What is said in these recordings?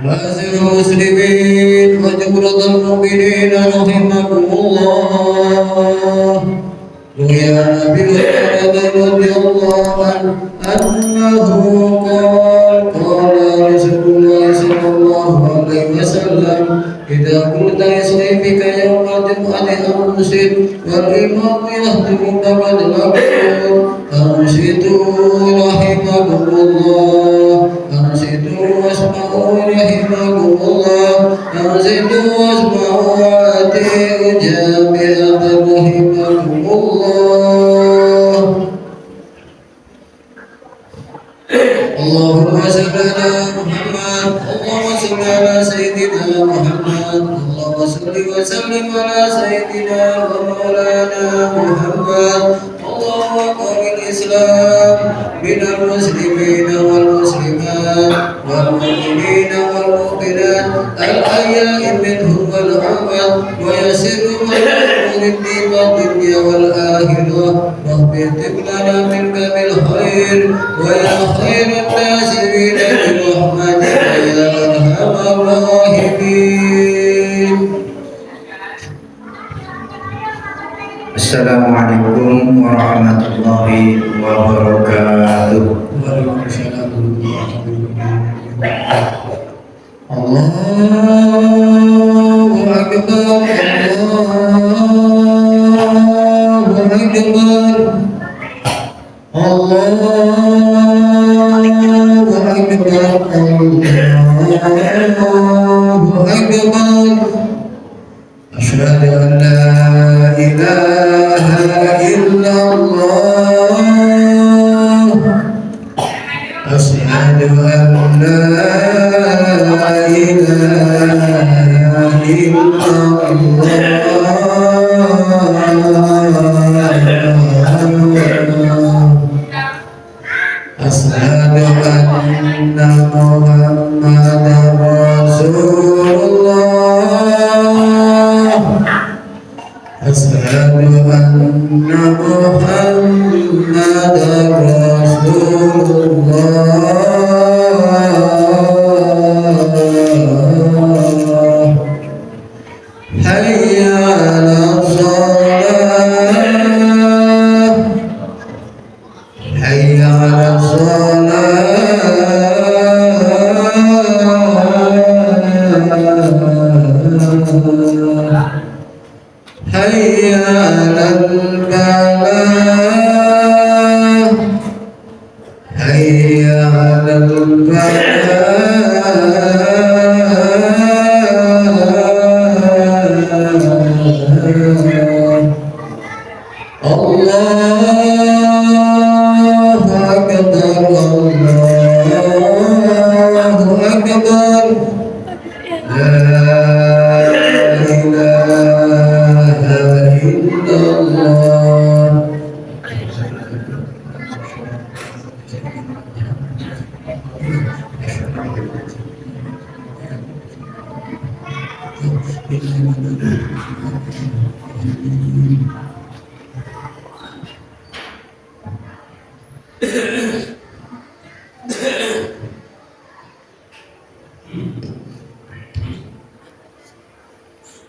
معاشر المسلمين وجملة المؤمنين رحمكم الله. روي عن ابي هريره رضي الله عنه انه قال رسول الله صلى الله عليه وسلم: اذا قلت لصاحبك يوم الجمعه انصت والامام يخطب فقد لقوا انصتوا رحمكم الله. انصتوا واسمعوا رحمكم الله. انصتوا واسمعوا واتوا جامعه رحمكم الله. اللهم صل على محمد. اللهم صل على سيدنا محمد. اللهم صل وسلم على سيدنا ومولانا محمد. اللهم اقر الاسلام من المسلمين والمسلمات والمؤمنين والمؤمنات الاحياء منهم والاموات ويسر امور الدين والدنيا والاخره واهبط لنا منك بالخير ويا خير الناصرين برحمتك يا ارحم الراحمين. Assalamualaikum warahmatullahi wabarakatuh. Waalaikumsalam warahmatullahi wabarakatuh. Allahu akbar. Allahu akbar. Allahu akbar. Allahu akbar. Asyhadu an la ilaha illallah. Asyhadu an la ilaha illallah. Asyhadu anna Muhammadan Rasulullah. Asyhadu anna Muhammadan Rasulullah. Hayya 'alas shalah. Hayya 'alas shalah. Hayya 'alal falah. Hayya 'alal falah. Allahu akbar. Allahu akbar. La ilaha illallah.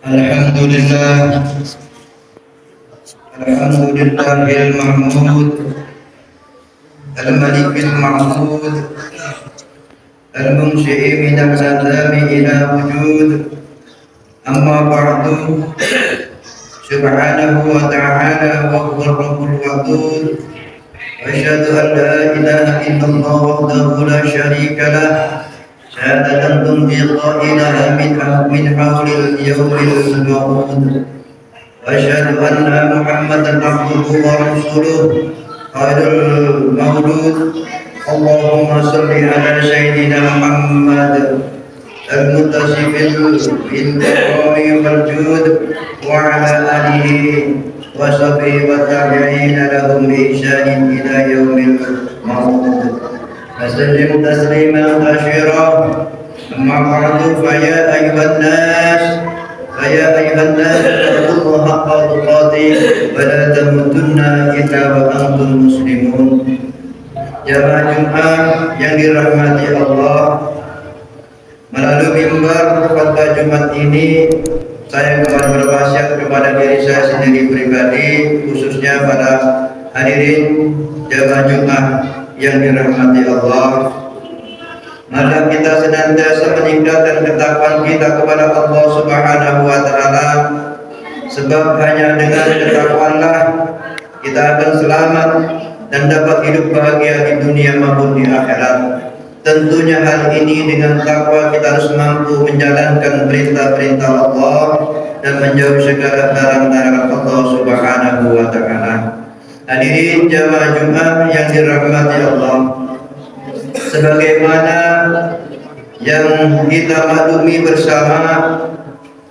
Alhamdulillah. Alhamdulillahil mahmud, al-malikil ma'bud, al-munsyi'i minal adami ila wujud. Amma ba'du. Subhanahu wa ta'ala wa huwa rabbul wadud. Wa asyhadu an la ilaha illallah wahdahu la syarika lah. شهادة تمضي قائلها من حول اليوم الموعود. وأشهد أن محمدا عبده ورسوله خير المولود. اللهم صل على سيدنا محمد المتصف بالكرم والجود وعلى آله وصحبه والتابعين لهم بإحسان إلى يوم الموعود. وسلم تسليما كثيرا. أما بعد فيا أيها الناس اتقوا الله حق تقاته ولا تموتن إلا وأنتم مسلمون. jamaah Jumat yang dirahmati Allah, melalui mimbar khutbah Jumat ini saya kembali berwasiat kepada diri saya sendiri pribadi, khususnya pada hadirin jamaah Jumat yang dirahmati Allah. Mari kita senantiasa meningkatkan ketakwaan kita kepada Allah Subhanahu wa taala, sebab hanya dengan ketakwaanlah kita akan selamat dan dapat hidup bahagia di dunia maupun di akhirat. Tentunya hal ini dengan takwa kita harus mampu menjalankan perintah-perintah Allah dan menjauhi segala larangan-larangan Allah Subhanahu wa taala. Hadirin jamaah Jumat yang dirahmati Allah, sebagaimana yang kita maklumi bersama,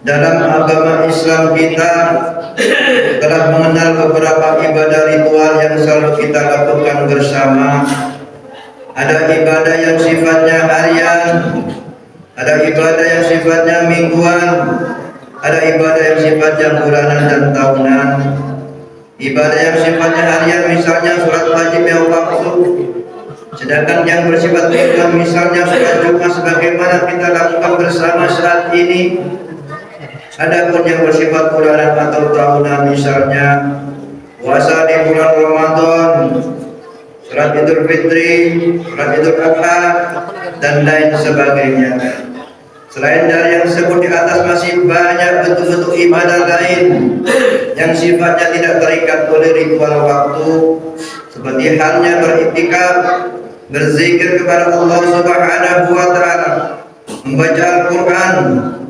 dalam agama Islam kita telah mengenal beberapa ibadah ritual yang selalu kita lakukan bersama. Ada ibadah yang sifatnya harian, ada ibadah yang sifatnya mingguan, ada ibadah yang sifatnya bulanan dan tahunan. Ibadah yang sifatnya harian misalnya sholat wajib yang waktu, sedangkan yang bersifat mingguan misalnya sholat Jumat sebagaimana kita lakukan bersama saat ini. Adapun yang bersifat bulanan atau tahunan misalnya puasa di bulan Ramadan, sholat Idul Fitri, sholat Idul Adha, dan lain sebagainya. Selain dari yang disebut di atas, masih banyak bentuk-bentuk ibadah lain yang sifatnya tidak terikat oleh ritual waktu, seperti halnya beriktikaf, berzikir kepada Allah Subhanahu wa taala, membaca Al-Quran,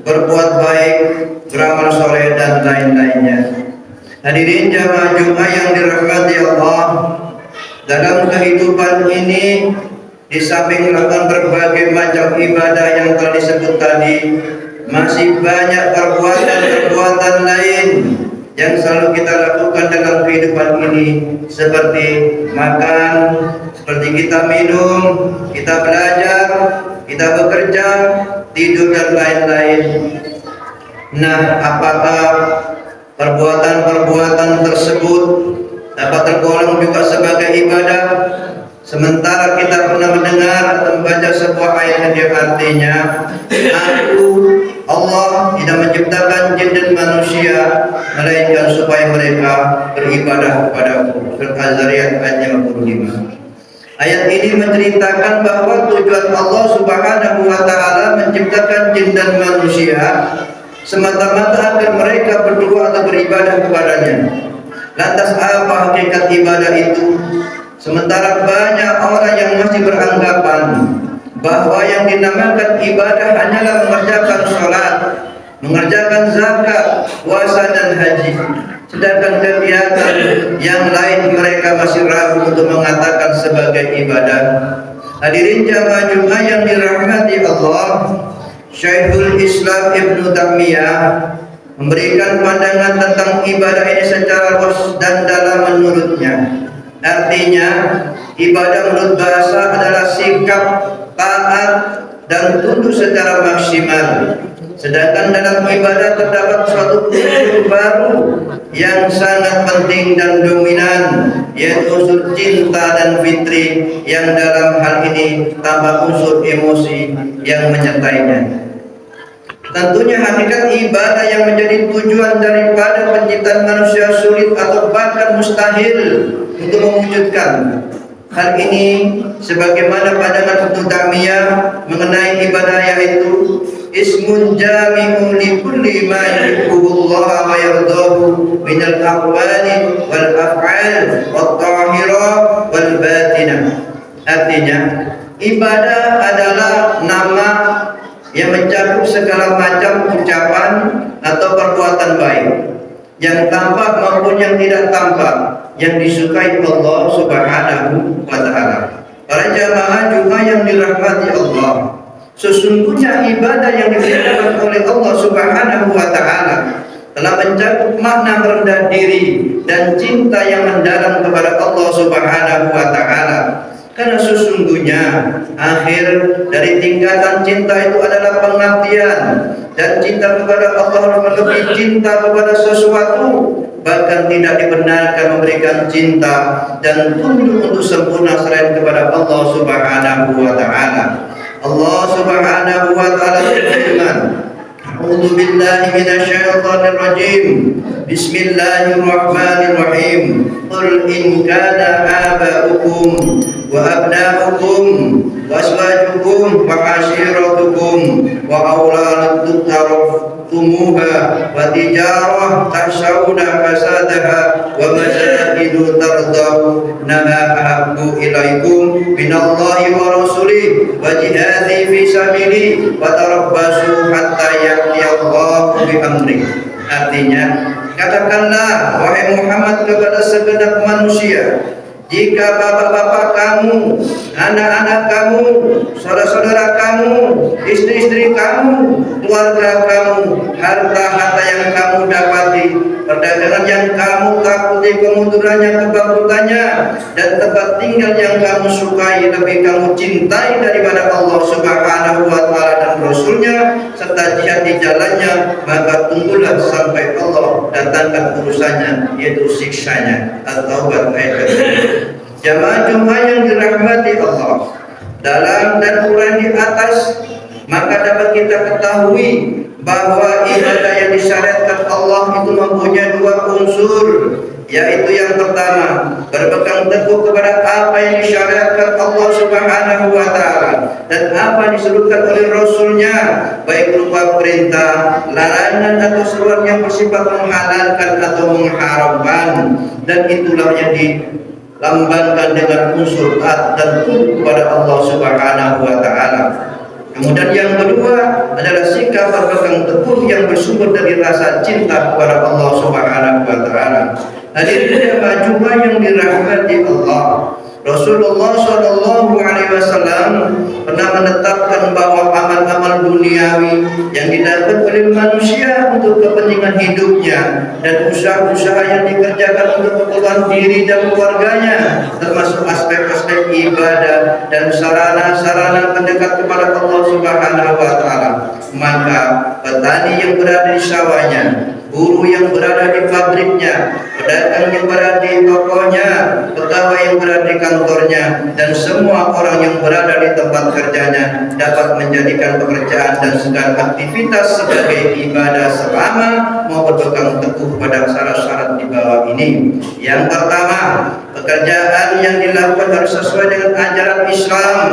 berbuat baik, beramal soleh, dan lain-lainnya. Hadirin jamaah Jumat yang dirahmati Allah, dalam kehidupan ini di samping melakukan berbagai macam ibadah yang telah disebut tadi, masih banyak perbuatan-perbuatan lain yang selalu kita lakukan dalam kehidupan ini, seperti makan, seperti kita minum, kita belajar, kita bekerja, tidur, dan lain-lain. Nah, apakah perbuatan-perbuatan tersebut dapat tergolong juga sebagai ibadah? Sementara kita pernah mendengar atau membaca sebuah ayat yang artinya, Allah tidak menciptakan jin dan manusia melainkan supaya mereka beribadah kepada-Ku. Surat Az-Zariyat ayat 55. Ayat ini menceritakan bahwa tujuan Allah Subhanahu wa taala menciptakan jin dan manusia semata-mata agar mereka berdoa atau beribadah kepadanya. Lantas apa hakikat ibadah itu? Sementara banyak orang yang masih beranggapan bahwa yang dinamakan ibadah hanyalah mengerjakan sholat, mengerjakan zakat, puasa, dan haji. Sedangkan kegiatan yang lain mereka masih ragu untuk mengatakan sebagai ibadah. Hadirin jamaah Jumat yang dirahmati Allah, Syekhul Islam Ibnu Taimiyah memberikan pandangan tentang ibadah ini secara luas dan dalam menurutnya. Artinya, ibadah menurut bahasa adalah sikap taat dan tunduk secara maksimal. Sedangkan dalam ibadah terdapat suatu unsur baru yang sangat penting dan dominan, yaitu unsur cinta dan fitri, yang dalam hal ini tambah unsur emosi yang menyertainya. Tentunya hakikat ibadah yang menjadi tujuan daripada penciptaan manusia sulit atau bahkan mustahil untuk mewujudkan. Hal ini sebagaimana pandangan Ibnu Taimiyah mengenai ibadah, yaitu ismun jami'un li kulli ma yuhibbuhullah wa yardahu min al-aqwali wal af'al wat tahirah wal batinah. Artinya, ibadah adalah nama yang mencakup segala macam ucapan atau perbuatan baik, yang tampak maupun yang tidak tampak, yang disukai Allah Subhanahu wa taala. Para jamaah Jumat yang dirahmati Allah, sesungguhnya ibadah yang dikerjakan oleh Allah Subhanahu wa taala telah mencakup makna merendah diri dan cinta yang mendalam kepada Allah Subhanahu wa taala. Karena sesungguhnya akhir dari tingkatan cinta itu adalah pengabdian, dan cinta kepada Allah lebih cinta kepada sesuatu bahkan tidak dibenarkan memberikan cinta dan tunduk untuk sempurna selain kepada Allah Subhanahu wa taala. Allah Subhanahu wa taala berfirman, A'udzu billahi minasyaitonir rajim. Bismillahirrahmanirrahim. Qul in kana aba'ukum wa abna'ukum wa azwajukum wa ashiratukum wa awladukum tumuha wa tijarah tahsawna fasadaha wa masakidu tardawnaha ahabbu ilaikum minallahi wa rasulih wa jihadi fi sabili wa tarabbasu hatta ya'tiyallahu bi amri. Artinya, katakanlah wahai Muhammad kepada segenap manusia, jika bapak-bapak kamu, anak-anak kamu, saudara-saudara kamu, istri-istri kamu, keluarga kamu, harta-harta yang kamu dapati, perdagangan yang kamu takuti kemundurannya, kebangkrutannya, dan tempat tinggal yang kamu sukai, lebih kamu cintai daripada Allah Subhanahu wa taala dan Rasulnya, serta jihad di jalannya, maka tunggulah sampai Allah datangkan urusannya, yaitu siksanya. At-Taubah ayat 1. Jamaah Jumat yang dirahmati Allah, dalam dan Quran di atas, maka dapat kita ketahui bahwa ibadah yang disyariatkan Allah itu mempunyai dua unsur, yaitu yang pertama, berpegang teguh kepada apa yang disyariatkan Allah Subhanahu wa taala dan apa yang disebutkan oleh Rasulnya, baik berupa perintah, larangan atau seruan yang bersifat menghalalkan atau mengharamkan, dan itulah yang dilambangkan dengan unsur taat dan tunduk kepada Allah Subhanahu wa taala. Kemudian yang kedua adalah sikap berpegang teguh yang bersumber dari rasa cinta kepada Allah Subhanahu wa taala. Hadirin jemaah Jumat yang dirahmati Allah, Rasulullah Shallallahu Alaihi Wasallam pernah menetapkan bahwa amal-amal duniawi yang didapat oleh manusia untuk kepentingan hidupnya dan usaha-usaha yang dikerjakan untuk keperluan diri dan keluarganya, termasuk aspek-aspek ibadah dan sarana-sarana pendekat kepada Allah Subhanahu wa taala, maka petani yang berada di sawahnya, buruh yang berada di pabriknya, pedagang yang berada di tokonya, pegawai yang berada di kantornya, dan semua orang yang berada di tempat kerjanya dapat menjadikan pekerjaan dan segala aktivitas sebagai ibadah selama mau berpegang teguh pada syarat-syarat di bawah ini. Yang pertama, pekerjaan yang dilakukan harus sesuai dengan ajaran Islam.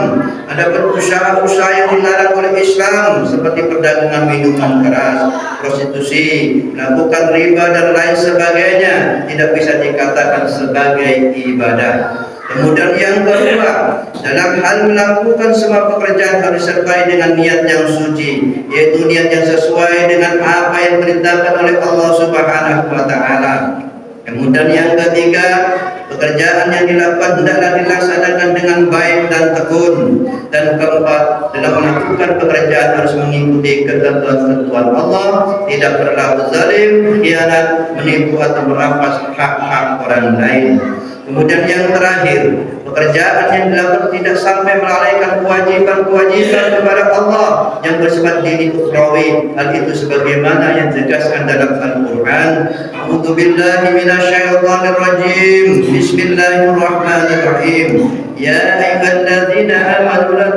Adapun usaha-usaha yang dilarang oleh Islam seperti perdagangan minuman keras, prostitusi, melakukan riba dan lain sebagainya tidak bisa dikatakan sebagai ibadah. Kemudian yang kedua, dalam hal melakukan semua pekerjaan harus disertai dengan niat yang suci, yaitu niat yang sesuai dengan apa yang diperintahkan oleh Allah Subhanahu wa taala. Kemudian yang ketiga, pekerjaan yang dilakukan hendaklah dilaksanakan dengan baik dan tekun. Dan keempat, dalam melakukan pekerjaan harus mengikuti ketentuan-ketentuan Allah, tidak berlaku zalim, khianat, menipu atau merampas hak-hak orang lain. Kemudian yang terakhir, pekerjaan yang dilakukan tidak sampai melalaikan kewajiban-kewajiban kepada Allah yang bersifat dini ukhrawi. Hal itu sebagaimana yang ditegaskan dalam Al-Quran. A'udzu billahi minasyaitonir rajim. Bismillahirrahmanirrahim. Ya ayyuhalladzina amanu la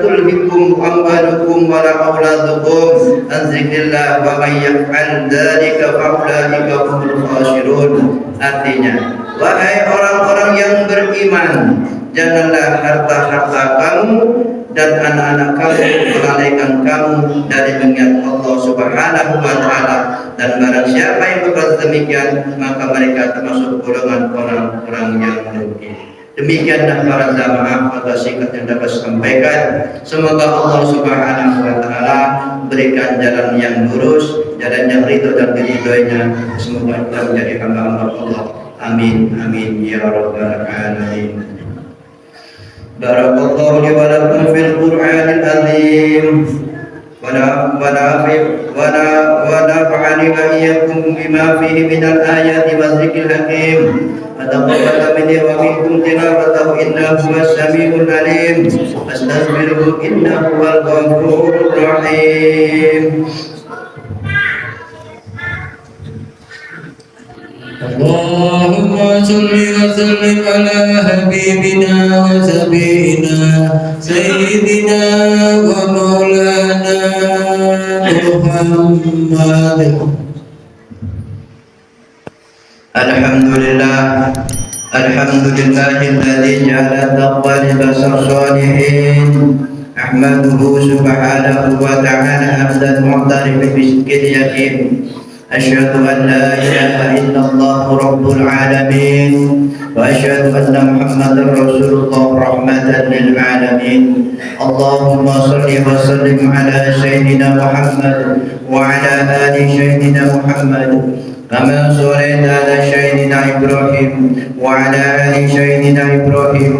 tulhikum amwalukum wa la auladukum an dzikrillah wa may yaf'al dzalika fa ulaika humul khasirun. Artinya, wahai orang-orang yang beriman, janganlah harta-harta kamu dan anak-anak kamu melalaikan kamu dari mengingat Allah Subhanahu wa taala, dan barang siapa yang berbuat demikian maka mereka termasuk golongan orang-orang yang merugi. Demikianlah para jamaah pada singkat yang dapat sampaikan. Semoga Allah Subhanahu wa taala berikan jalan yang lurus, jalan yang ridho dan diridhoinya. Semoga kita menjadi hamba-hamba Allah. Amin amin ya rabbal alamin. Barakallahu li wa lakum fil Qur'anil azim. ونفعني وإياكم بما فيه من الآيات والذكر الحكيم وتقبل مني ومنكم تلاوته إنه هو السميع العليم أستغفره إنه هو الغفور الرحيم. اللهم صل وسلم على حبيبنا وسبينا سيدنا ومولانا محمد. Alhamdulillah, Alhamdulillah الذي جعل تقوى لباس الصالحين. أحمده سبحانه وتعالى حمدا معترف بصدق اليقين. أشهد أن لا إله إلا الله رب العالمين، وأشهد أن محمدا رسول الله رحمة للعالمين. اللهم صل وسلم على سيدنا محمد وعلى آل سيدنا محمد كما صليت على سيدنا إبراهيم وعلى آل سيدنا إبراهيم،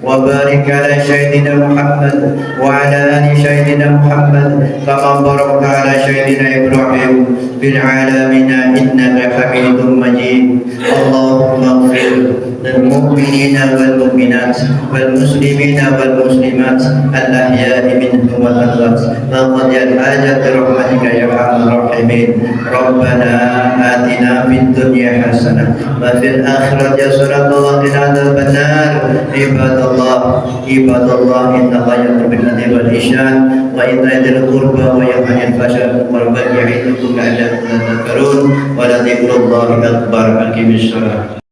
وبارك على سيدنا محمد وعلى آل سيدنا محمد كما باركت على سيدنا إبراهيم في العالمين إنك حميد مجيد. اللهم اغفر للمؤمنين والمؤمنات والمسلمين والمسلمات الأحياء منهم والأموات وقضي الحاجة برحمتك يا أرحم الراحمين. ربنا آتنا في الدنيا حسنة وفي الآخرة حسنة وقنا عذاب النار. عباد الله إن الله يأمر بالعدل والإحسان وإيتاء ذي القربى وينهى عن الفحشاء والمنكر والبغي يعظكم لعلكم تذكرون. ولذكر الله أكبر. أقم الصلاة.